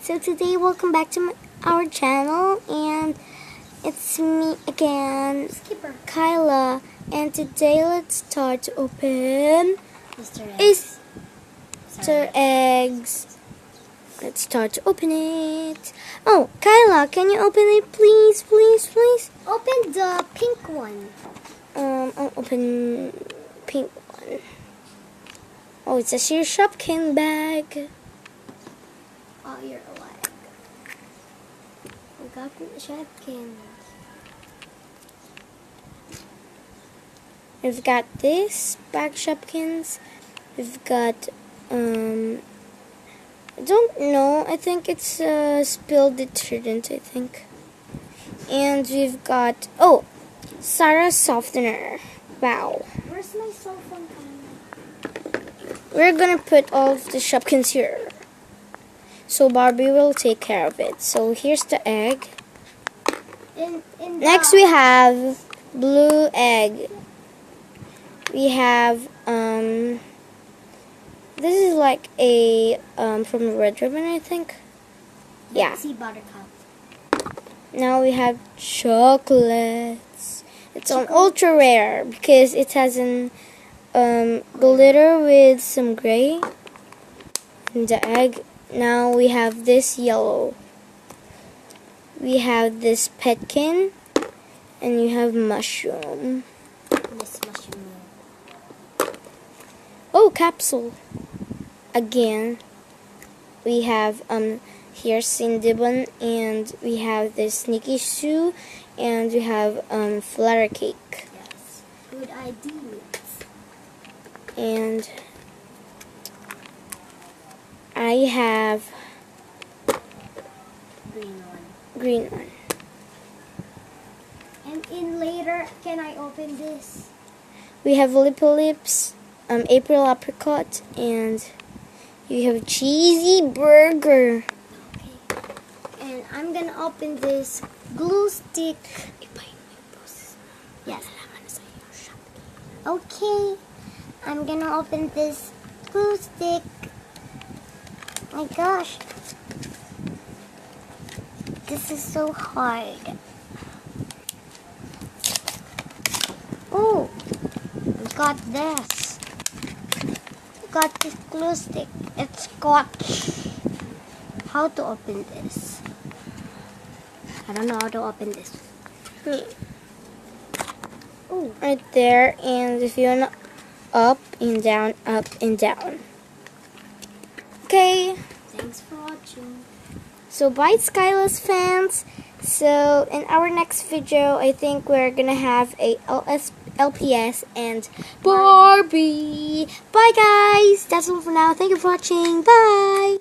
So today, welcome back to our channel, and it's me again, Skipper. Kyla, and today let's start to open Easter eggs. Let's start to open it. Oh, Kyla, can you open it, please, please, please? Open the pink one. I'll open pink one. Oh, it's a Sears Shopkin bag. Oh, you're alive. We got Shopkins. We've got this bag Shopkins. We've got I don't know. I think it's spilled detergent. I think. And we've got Sarah softener. Wow. Where's my cell phone coming? We're gonna put all of the Shopkins here. So Barbie will take care of it. So here's the egg. Next we have blue egg. We have this is like a from Red Ribbon, I think. Yeah. Sea Buttercup. Now we have chocolates. It's an ultra rare because it has an glitter with some gray in the egg. Now we have this yellow. We have this petkin, and you have mushroom. Miss Mushroom. Oh, capsule. Again, we have here Cinnabon, and we have this Sneaky Shoe, and we have flutter cake. Yes. Good ideas. And I have green one. And in later, can I open this? We have Lippy Lips, April Apricot, and you have Cheesy Burger. Okay. And I'm gonna open this glue stick. Yes. Okay. I'm gonna open this glue stick. My gosh. This is so hard. Oh, we got this. We got this glue stick. It's Scotch. How to open this? I don't know how to open this. Oh, right there. And if you want up and down, up and down. Okay. Thanks for watching. So bye, Skyla's fans. So in our next video, I think we're gonna have a LPS and Barbie. Bye, guys. That's all for now. Thank you for watching. Bye.